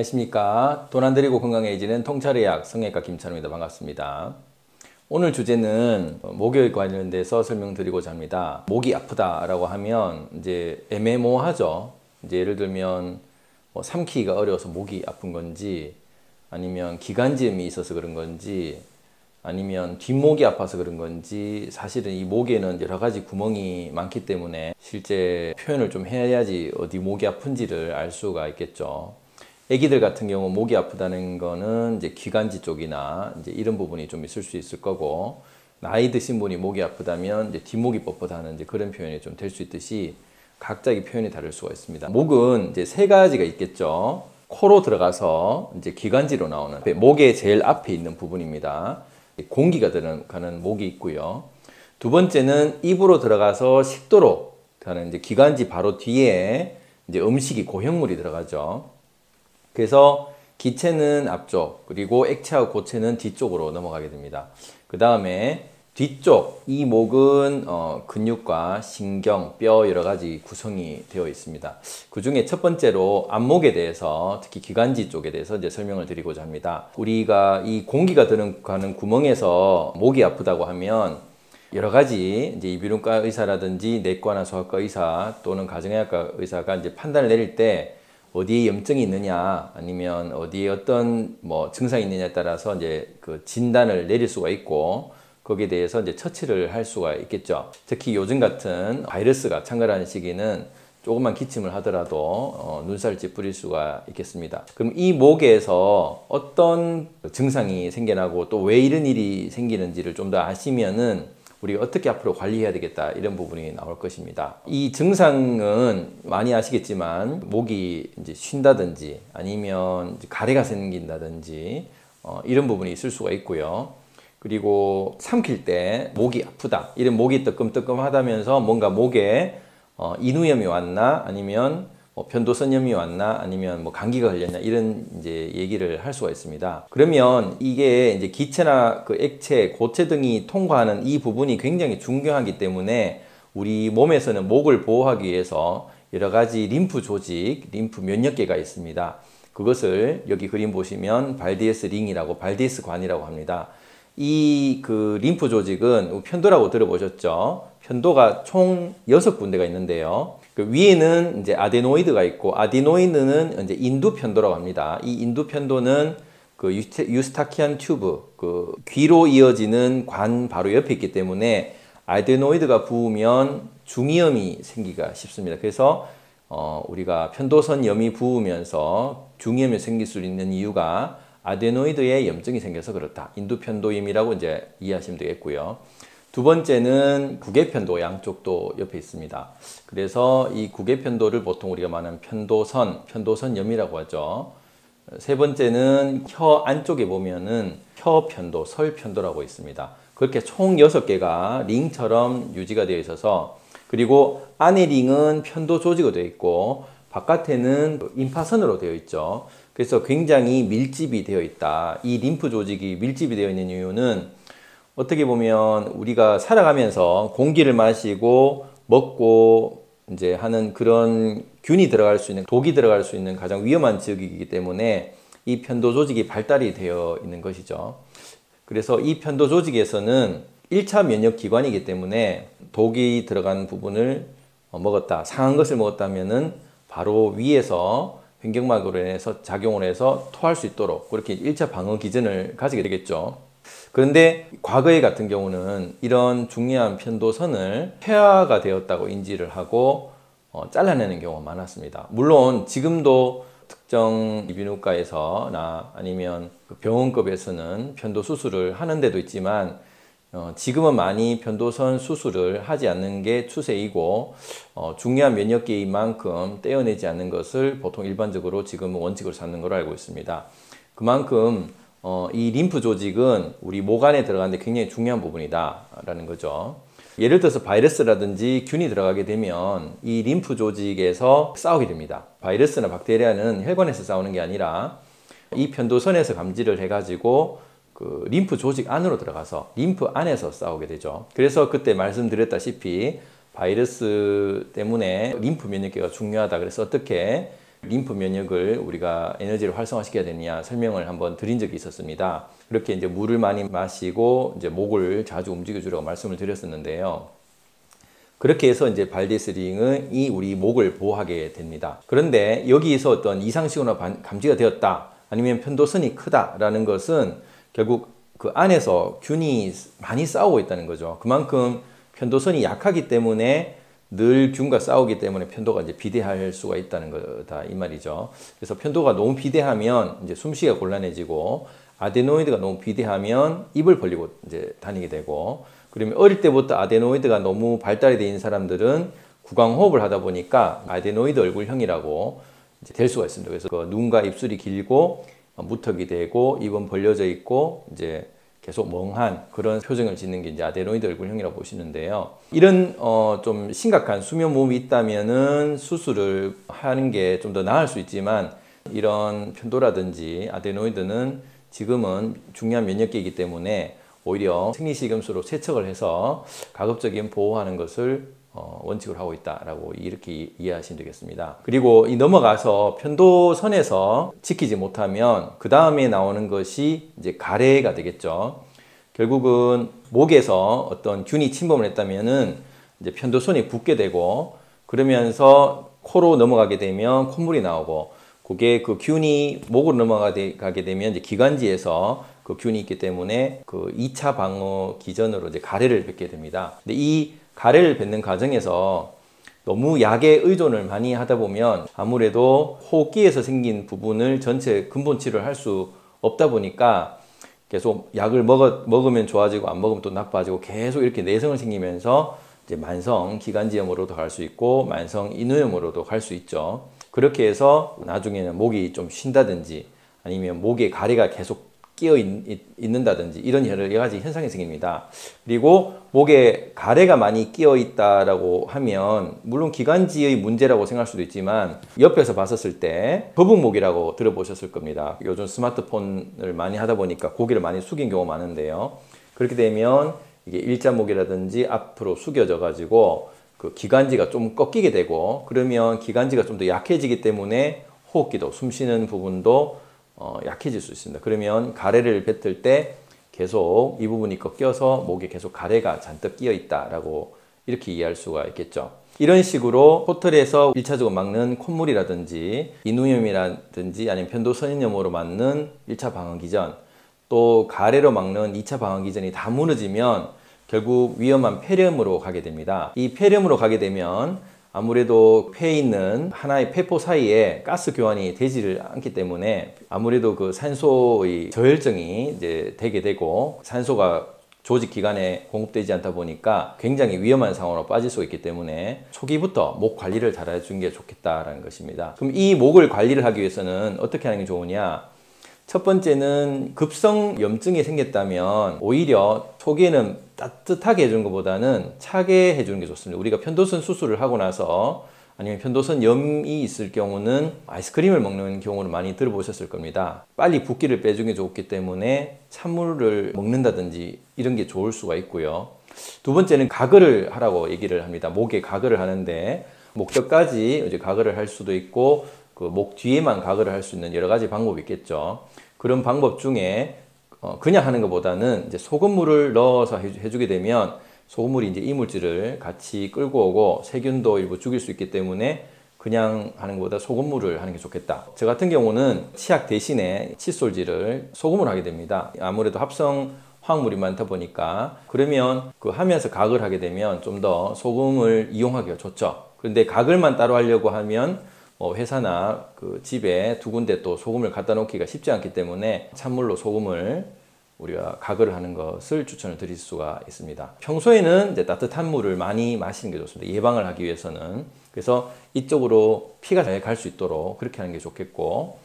안녕하십니까. 돈 안 들이고 건강해지는 통찰의학 성형외과 김찬호입니다. 반갑습니다. 오늘 주제는 목에 관련돼서 설명드리고자 합니다. 목이 아프다라고 하면 이제 애매모호하죠. 이제 예를 들면 삼키기가 어려워서 목이 아픈 건지, 아니면 기관지염이 있어서 그런 건지, 아니면 뒷목이 아파서 그런 건지, 사실은 이 목에는 여러 가지 구멍이 많기 때문에 실제 표현을 좀 해야지 어디 목이 아픈지를 알 수가 있겠죠. 애기들 같은 경우 목이 아프다는 거는 이제 기관지 쪽이나 이제 이런 부분이 좀 있을 수 있을 거고, 나이 드신 분이 목이 아프다면 이제 뒷목이 뻣뻣하는 이제 그런 표현이 좀 될 수 있듯이 각자의 표현이 다를 수가 있습니다. 목은 이제 세 가지가 있겠죠. 코로 들어가서 이제 기관지로 나오는 목의 제일 앞에 있는 부분입니다. 공기가 들어가는 목이 있고요. 두 번째는 입으로 들어가서 식도로 가는 이제 기관지 바로 뒤에 이제 음식이 고형물이 들어가죠. 그래서 기체는 앞쪽, 그리고 액체하고 고체는 뒤쪽으로 넘어가게 됩니다. 그 다음에 뒤쪽, 이 목은 근육과 신경, 뼈 여러 가지 구성이 되어 있습니다. 그 중에 첫 번째로 안목에 대해서, 특히 기관지 쪽에 대해서 이제 설명을 드리고자 합니다. 우리가 이 공기가 들어가는 구멍에서 목이 아프다고 하면 여러 가지 이제 이비인후과 의사라든지 내과나 소아과 의사 또는 가정의학과 의사가 이제 판단을 내릴 때 어디에 염증이 있느냐, 아니면 어디에 어떤 증상이 있느냐에 따라서 이제 그 진단을 내릴 수가 있고, 거기에 대해서 이제 처치를 할 수가 있겠죠. 특히 요즘 같은 바이러스가 창궐하는 시기는 조금만 기침을 하더라도 눈살을 찌푸릴 수가 있겠습니다. 그럼 이 목에서 어떤 증상이 생겨나고 또 왜 이런 일이 생기는지를 좀 더 아시면은 우리가 어떻게 앞으로 관리해야 되겠다, 이런 부분이 나올 것입니다. 이 증상은 많이 아시겠지만 목이 이제 쉰다든지 아니면 가래가 생긴다든지 이런 부분이 있을 수가 있고요. 그리고 삼킬 때 목이 아프다, 이런 목이 뜨끔뜨끔하다면서 뭔가 목에 인후염이 왔나, 아니면 편도선염이 왔나, 아니면 감기가 걸렸나, 이런 이제 얘기를 할 수가 있습니다. 그러면 이게 이제 기체나 그 액체, 고체 등이 통과하는 이 부분이 굉장히 중요하기 때문에 우리 몸에서는 목을 보호하기 위해서 여러 가지 림프 조직, 림프 면역계가 있습니다. 그것을 여기 그림 보시면 발디에스 링이라고, 발디에스 관이라고 합니다. 이 그 림프 조직은 편도라고 들어보셨죠? 편도가 총 6군데가 있는데요. 그 위에는 이제 아데노이드가 있고, 아데노이드는 이제 인두편도라고 합니다. 이 인두편도는 그 유스타키안 튜브, 그 귀로 이어지는 관 바로 옆에 있기 때문에 아데노이드가 부으면 중이염이 생기기가 쉽습니다. 그래서 우리가 편도선염이 부으면서 중이염이 생길 수 있는 이유가 아데노이드에 염증이 생겨서 그렇다, 인두편도염이라고 이제 이해하시면 되겠고요. 두 번째는 구개편도, 양쪽도 옆에 있습니다. 그래서 이 구개편도를 보통 우리가 말하는 편도선염이라고 하죠. 세 번째는 혀 안쪽에 보면은 혀편도, 설편도라고 있습니다. 그렇게 총 6개가 링처럼 유지가 되어 있어서, 그리고 안에 링은 편도 조직으로 되어 있고 바깥에는 임파선으로 되어 있죠. 그래서 굉장히 밀집이 되어 있다. 이 림프 조직이 밀집이 되어 있는 이유는 어떻게 보면 우리가 살아가면서 공기를 마시고 먹고 이제 하는 그런 균이 들어갈 수 있는, 독이 들어갈 수 있는 가장 위험한 지역이기 때문에 이 편도 조직이 발달이 되어 있는 것이죠. 그래서 이 편도 조직에서는 1차 면역 기관이기 때문에 독이 들어간 부분을 먹었다, 상한 것을 먹었다면은 바로 위에서 횡격막으로 인해서 작용을 해서 토할 수 있도록 그렇게 1차 방어 기전을 가지게 되겠죠. 그런데 과거에 같은 경우는 이런 중요한 편도선을 폐하가 되었다고 인지를 하고 잘라내는 경우가 많았습니다. 물론 지금도 특정 이비인후과에서나 아니면 병원급에서는 편도 수술을 하는 데도 있지만 지금은 많이 편도선 수술을 하지 않는 게 추세이고, 중요한 면역계인 만큼 떼어내지 않는 것을 보통 일반적으로 지금은 원칙으로 삼는 걸로 알고 있습니다. 그만큼 이 림프 조직은 우리 목 안에 들어가는데 굉장히 중요한 부분이다 라는 거죠. 예를 들어서 바이러스라든지 균이 들어가게 되면 이 림프 조직에서 싸우게 됩니다. 바이러스나 박테리아는 혈관에서 싸우는 게 아니라 이 편도선에서 감지를 해가지고 그 림프 조직 안으로 들어가서 림프 안에서 싸우게 되죠. 그래서 그때 말씀드렸다시피 바이러스 때문에 림프 면역계가 중요하다. 그래서 어떻게 림프 면역을 우리가 에너지를 활성화시켜야 되느냐 설명을 한번 드린 적이 있었습니다. 그렇게 이제 물을 많이 마시고 이제 목을 자주 움직여주라고 말씀을 드렸었는데요. 그렇게 해서 이제 발데스링이 우리 목을 보호하게 됩니다. 그런데 여기서 어떤 이상 신호나 감지가 되었다, 아니면 편도선이 크다라는 것은 결국 그 안에서 균이 많이 싸우고 있다는 거죠. 그만큼 편도선이 약하기 때문에 늘 균과 싸우기 때문에 편도가 이제 비대할 수가 있다는 거다 이 말이죠. 그래서 편도가 너무 비대하면 이제 숨쉬기가 곤란해지고, 아데노이드가 너무 비대하면 입을 벌리고 이제 다니게 되고, 그러면 어릴 때부터 아데노이드가 너무 발달이 돼 있는 사람들은 구강호흡을 하다 보니까 아데노이드 얼굴형이라고 이제 될 수가 있습니다. 그래서 그 눈과 입술이 길고 무턱이 되고 입은 벌려져 있고 이제 계속 멍한 그런 표정을 짓는 게 이제 아데노이드 얼굴형이라고 보시는데요. 이런 좀 심각한 수면 무호흡이 있다면은 수술을 하는 게 좀 더 나을 수 있지만, 이런 편도라든지 아데노이드는 지금은 중요한 면역계이기 때문에 오히려 생리식염수로 세척을 해서 가급적인 보호하는 것을 원칙으로 하고 있다라고 이렇게 이해하시면 되겠습니다. 그리고 이 넘어가서 편도선에서 지키지 못하면 그 다음에 나오는 것이 이제 가래가 되겠죠. 결국은 목에서 어떤 균이 침범을 했다면은 이제 편도선이 붓게 되고, 그러면서 코로 넘어가게 되면 콧물이 나오고, 그게 그 균이 목으로 넘어가게 되면 이제 기관지에서 그 균이 있기 때문에 그 2차 방어 기전으로 이제 가래를 뱉게 됩니다. 근데 이 가래를 뱉는 과정에서 너무 약에 의존을 많이 하다 보면 아무래도 호흡기에서 생긴 부분을 전체 근본 치료를 할 수 없다 보니까 계속 약을 먹으면 좋아지고 안 먹으면 또 나빠지고 계속 이렇게 내성을 생기면서 이제 만성 기관지염으로도 갈 수 있고 만성 인후염으로도 갈 수 있죠. 그렇게 해서 나중에는 목이 좀 쉰다든지 아니면 목에 가래가 계속 끼어 있는다든지 이런 여러 가지 현상이 생깁니다. 그리고 목에 가래가 많이 끼어 있다라고 하면 물론 기관지의 문제라고 생각할 수도 있지만, 옆에서 봤었을 때 거북목이라고 들어보셨을 겁니다. 요즘 스마트폰을 많이 하다 보니까 고개를 많이 숙인 경우가 많은데요. 그렇게 되면 이게 일자목이라든지 앞으로 숙여져 가지고 그 기관지가 좀 꺾이게 되고, 그러면 기관지가 좀 더 약해지기 때문에 호흡기도 숨쉬는 부분도 약해질 수 있습니다. 그러면 가래를 뱉을 때 계속 이 부분이 꺾여서 목에 계속 가래가 잔뜩 끼어 있다라고 이렇게 이해할 수가 있겠죠. 이런 식으로 호텔에서 1차적으로 막는 콧물이라든지 인후염이라든지 아니면 편도선염으로 막는 1차 방어기전, 또 가래로 막는 2차 방어기전이 다 무너지면 결국 위험한 폐렴으로 가게 됩니다. 이 폐렴으로 가게 되면 아무래도 폐에 있는 하나의 폐포 사이에 가스 교환이 되지를 않기 때문에 아무래도 그 산소의 저혈증이 이제 되게 되고, 산소가 조직 기관에 공급되지 않다 보니까 굉장히 위험한 상황으로 빠질 수가 있기 때문에 초기부터 목 관리를 잘 해주는 게 좋겠다라는 것입니다. 그럼 이 목을 관리를 하기 위해서는 어떻게 하는 게 좋으냐? 첫 번째는 급성 염증이 생겼다면 오히려 초기에는 따뜻하게 해주는 것보다는 차게 해주는 게 좋습니다. 우리가 편도선 수술을 하고 나서 아니면 편도선 염이 있을 경우는 아이스크림을 먹는 경우를 많이 들어보셨을 겁니다. 빨리 붓기를 빼주는 게 좋기 때문에 찬물을 먹는다든지 이런 게 좋을 수가 있고요. 두 번째는 가글을 하라고 얘기를 합니다. 목에 가글을 하는데 목젖까지 이제 가글을 할 수도 있고, 그 목 뒤에만 가글을 할 수 있는 여러 가지 방법이 있겠죠. 그런 방법 중에 그냥 하는 것보다는 이제 소금물을 넣어서 해주게 되면 소금물이 이제 이물질을 같이 끌고 오고 세균도 일부 죽일 수 있기 때문에 그냥 하는 것보다 소금물을 하는 게 좋겠다. 저 같은 경우는 치약 대신에 칫솔질을 소금을 하게 됩니다. 아무래도 합성 화학물이 많다 보니까. 그러면 그 하면서 가글 하게 되면 좀 더 소금을 이용하기가 좋죠. 그런데 가글만 따로 하려고 하면 회사나 그 집에 두 군데 또 소금을 갖다 놓기가 쉽지 않기 때문에 찬물로 소금을 우리가 가글을 하는 것을 추천을 드릴 수가 있습니다. 평소에는 이제 따뜻한 물을 많이 마시는 게 좋습니다. 예방을 하기 위해서는. 그래서 이쪽으로 피가 잘 갈 수 있도록 그렇게 하는 게 좋겠고,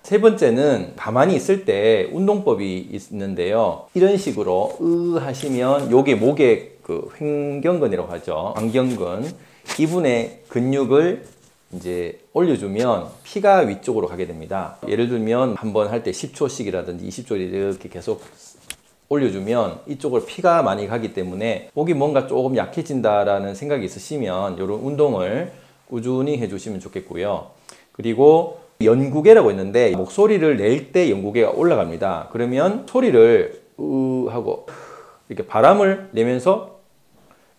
세 번째는 가만히 있을 때 운동법이 있는데요. 이런 식으로 하시면 요게 목의 그 횡경근이라고 하죠. 광경근, 이분의 근육을 이제 올려주면 피가 위쪽으로 가게 됩니다. 예를 들면 한번 할 때 10초씩이라든지 20초 이렇게 계속 올려주면 이쪽으로 피가 많이 가기 때문에 목이 뭔가 조금 약해진다라는 생각이 있으시면 이런 운동을 꾸준히 해주시면 좋겠고요. 그리고 연구개라고 있는데 목소리를 낼 때 연구개가 올라갑니다. 그러면 소리를 으 하고 이렇게 바람을 내면서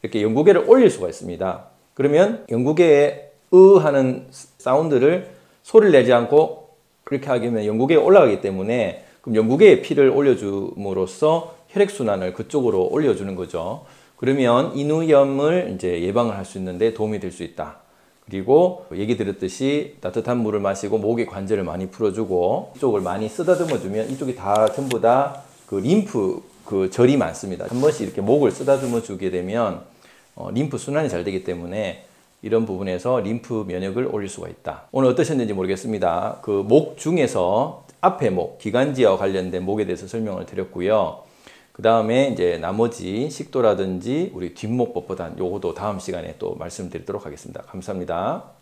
이렇게 연구개를 올릴 수가 있습니다. 그러면 연구개의 으 하는 사운드를 소리를 내지 않고 그렇게 하게 되면 연구개가 올라가기 때문에 그럼 연구개에 피를 올려줌으로써 혈액순환을 그쪽으로 올려주는 거죠. 그러면 인후염을 이제 예방을 할 수 있는데 도움이 될 수 있다. 그리고 얘기 드렸듯이 따뜻한 물을 마시고 목의 관절을 많이 풀어주고 이쪽을 많이 쓰다듬어 주면 이쪽이 다 전부 다 그 림프 그 절이 많습니다. 한 번씩 이렇게 목을 쓰다듬어 주게 되면 림프 순환이 잘 되기 때문에 이런 부분에서 림프 면역을 올릴 수가 있다. 오늘 어떠셨는지 모르겠습니다. 그 목 중에서 앞에 목, 기관지와 관련된 목에 대해서 설명을 드렸고요. 그 다음에 이제 나머지 식도라든지 우리 뒷목 뻣뻣한 요거도 다음 시간에 또 말씀드리도록 하겠습니다. 감사합니다.